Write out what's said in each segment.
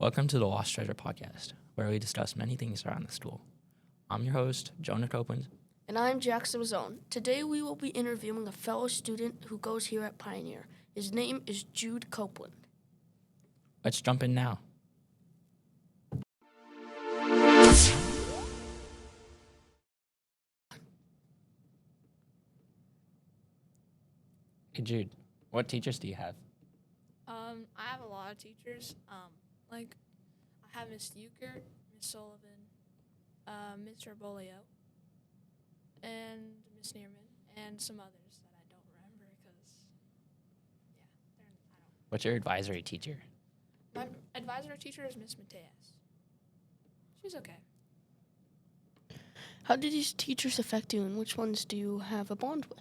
Welcome to the Lost Treasure Podcast, where we discuss many things around the school. I'm your host, Jonah Copeland. And I'm Jackson Mazzone. Today we will be interviewing a fellow student who goes here at Pioneer. His name is Jude Copeland. Let's jump in now. Hey Jude, what teachers do you have? I have a lot of teachers. I have Miss Euchre, Miss Sullivan, Miss Herbolio, and Miss Neerman, and some others that I don't remember because, What's your advisory teacher? My advisory teacher is Miss Mateus. She's okay. How did these teachers affect you, and which ones do you have a bond with?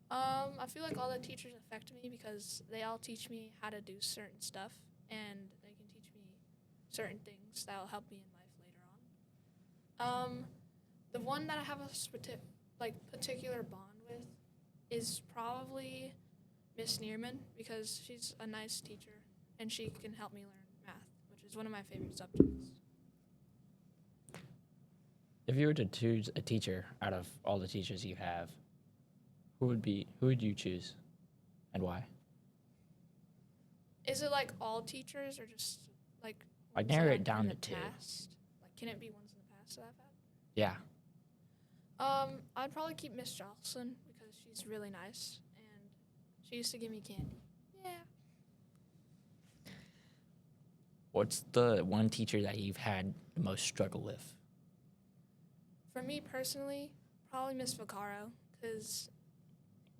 I feel like all the teachers affect me because they all teach me how to do certain stuff, and they can teach me certain things that will help me in life later on. The one that I have a particular bond with is probably Miss Neerman because she's a nice teacher and she can help me learn math, which is one of my favorite subjects. If you were to choose a teacher out of all the teachers you have, who would you choose, and why? Is it like all teachers or just like I'd ones that narrow it I've down in to the two. past? Like, can it be ones in the past that I've had? Yeah. I'd probably keep Miss Jocelyn because she's really nice and she used to give me candy. Yeah. What's the one teacher that you've had the most struggle with? For me personally, probably Miss Vaccaro because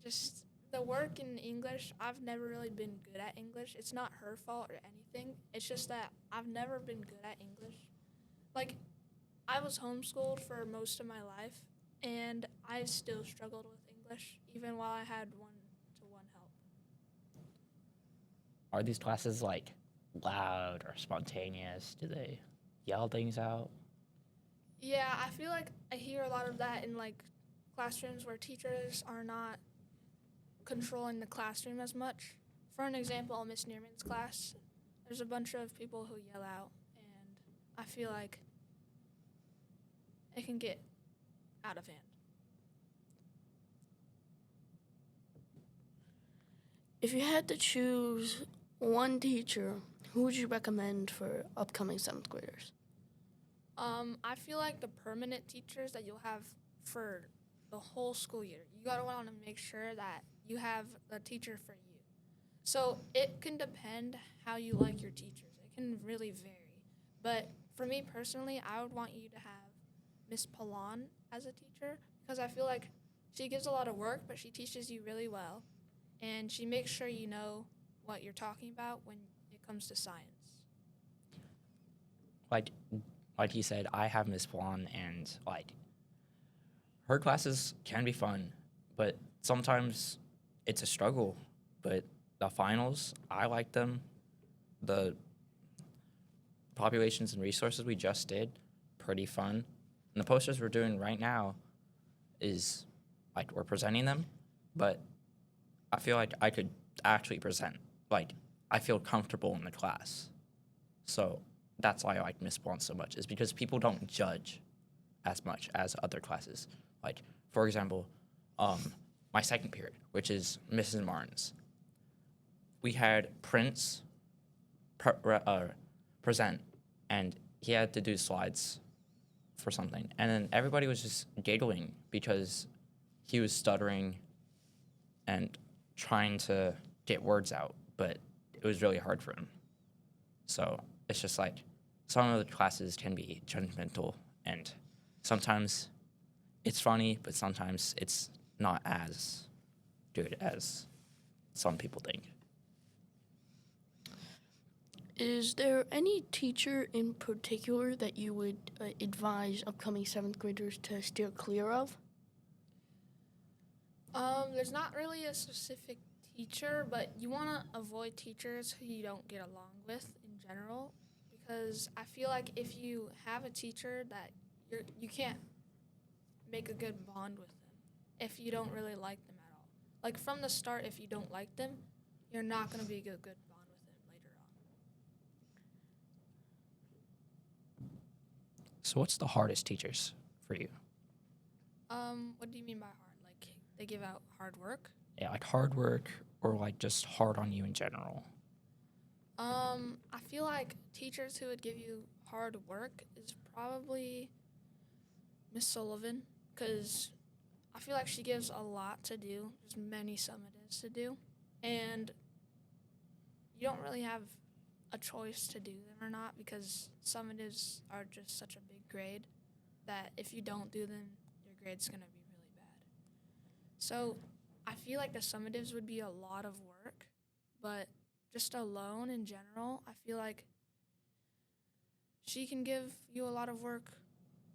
just the work in English, I've never really been good at English. It's not her fault or anything. It's just that I've never been good at English. Like, I was homeschooled for most of my life, and I still struggled with English, even while I had one-to-one help. Are these classes like loud or spontaneous? Do they yell things out? Yeah, I feel like I hear a lot of that in, like, classrooms where teachers are not controlling the classroom as much. For an example, in Miss Neerman's class, there's a bunch of people who yell out, and I feel like it can get out of hand. If you had to choose one teacher, who would you recommend for upcoming 7th graders? I feel like the permanent teachers that you'll have for the whole school year, you gotta want to make sure that you have a teacher for you. So it can depend how you like your teachers. It can really vary. But for me personally, I would want you to have Miss Palan as a teacher because I feel like she gives a lot of work, but she teaches you really well, and she makes sure you know what you're talking about when it comes to science. Like he said, I have Miss Blonde, and her classes can be fun, but sometimes it's a struggle. But the finals, I like them. The populations and resources we just did, pretty fun. And the posters we're doing right now is we're presenting them, but I feel like I could actually present. I feel comfortable in the class. So that's why I like Miss Blonde so much, is because people don't judge as much as other classes. For example, my second period, which is Mrs. Martin's, we had Prince present, and he had to do slides for something. And then everybody was just giggling because he was stuttering and trying to get words out, but it was really hard for him. So it's just some of the classes can be judgmental, and sometimes it's funny, but sometimes it's not as good as some people think. Is there any teacher in particular that you would advise upcoming 7th graders to steer clear of? There's not really a specific teacher, but you want to avoid teachers who you don't get along with in general, because I feel like if you have a teacher that you can't make a good bond with them if you don't really like them at all. Like from the start, if you don't like them, you're not going to be a good bond with them later on. So what's the hardest teachers for you? What do you mean by hard? Like they give out hard work? Yeah, like hard work or like just hard on you in general. I feel like teachers who would give you hard work is probably Miss Sullivan, because I feel like she gives a lot to do. There's many summatives to do, and you don't really have a choice to do them or not, because summatives are just such a big grade that if you don't do them, your grade's gonna be really bad. So I feel like the summatives would be a lot of work, but just alone in general, I feel like she can give you a lot of work,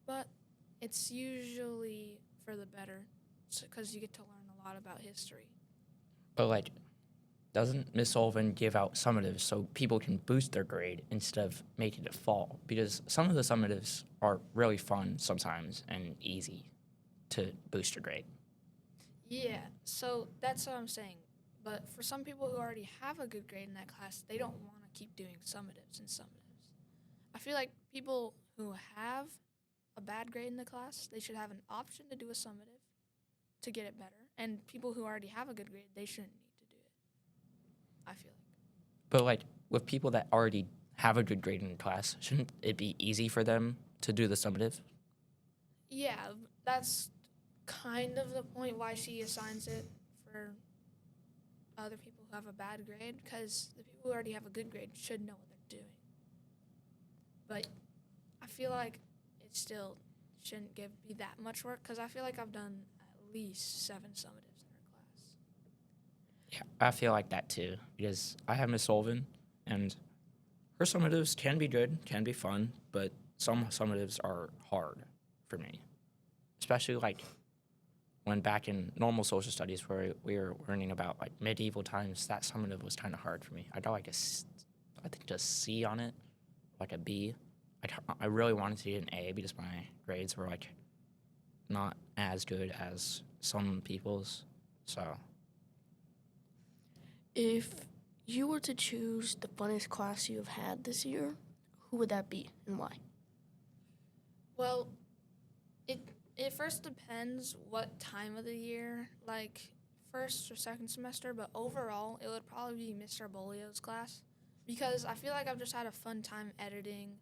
but it's usually for the better, because you get to learn a lot about history. But like, doesn't Miss Sullivan give out summatives so people can boost their grade instead of making it fall? Because some of the summatives are really fun sometimes and easy to boost your grade. Yeah, so that's what I'm saying. But for some people who already have a good grade in that class, they don't want to keep doing summatives and summatives. I feel like people who have a bad grade in the class, they should have an option to do a summative to get it better. And people who already have a good grade, they shouldn't need to do it, I feel like. But like with people that already have a good grade in the class, shouldn't it be easy for them to do the summative? Yeah, that's kind of the point why she assigns it for other people who have a bad grade, because the people who already have a good grade should know what they're doing. But I feel like it still shouldn't be that much work, because I feel like I've done at least 7 summatives in her class. Yeah, I feel like that too because I have Miss Sullivan and her summatives can be good, can be fun, but some summatives are hard for me, especially like when back in normal social studies where we were learning about like medieval times, that summative was kind of hard for me. I got like I think just a C on it, like a B. I really wanted to get an A because my grades were like not as good as some people's. So If you were to choose the funnest class you have had this year, who would that be and why? Well, it first depends what time of the year, like first or second semester, but overall it would probably be Mr. Bolio's class, because I feel like I've just had a fun time editing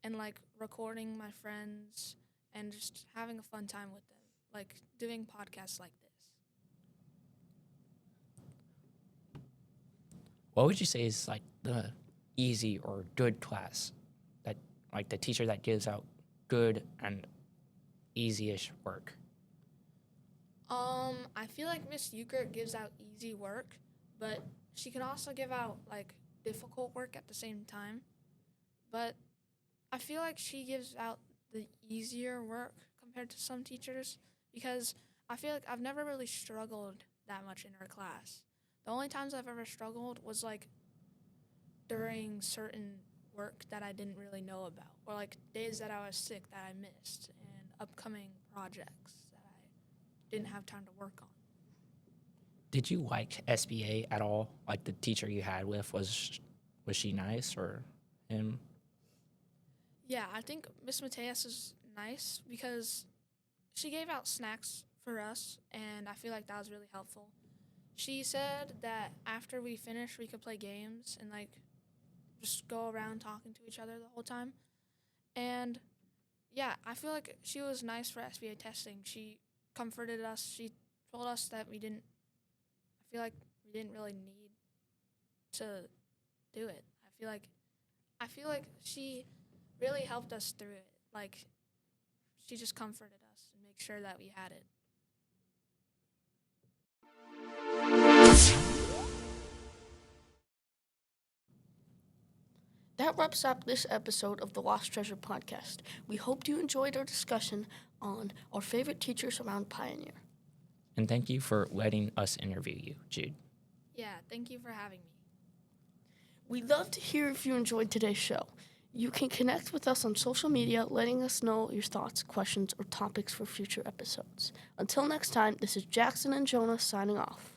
and like recording my friends and just having a fun time with them, like doing podcasts like this. what would you say is like the easy or good class that like the teacher that gives out good and easy-ish work? I feel like Miss Euchre gives out easy work, but she can also give out like difficult work at the same time. But I feel like she gives out the easier work compared to some teachers, because I feel like I've never really struggled that much in her class. The only times I've ever struggled was like during certain work that I didn't really know about, or like days that I was sick that I missed, and upcoming projects that I didn't have time to work on. Did you like SBA at all? Like the teacher you had with was she nice or him? Yeah, I think Miss Mateus is nice because she gave out snacks for us, and I feel like that was really helpful. She said that after we finished, we could play games and like just go around talking to each other the whole time. And yeah, I feel like she was nice for SBA testing. She comforted us. She told us that I feel like we didn't really need to do it. I feel like she really helped us through it. Like she just comforted us and make sure that we had it. That wraps up this episode of the Lost Treasure podcast. We hoped you enjoyed our discussion on our favorite teachers around Pioneer. And thank you for letting us interview you, Jude. Yeah, thank you for having me. We'd love to hear if you enjoyed today's show. You can connect with us on social media, letting us know your thoughts, questions, or topics for future episodes. Until next time, this is Jackson and Jonah signing off.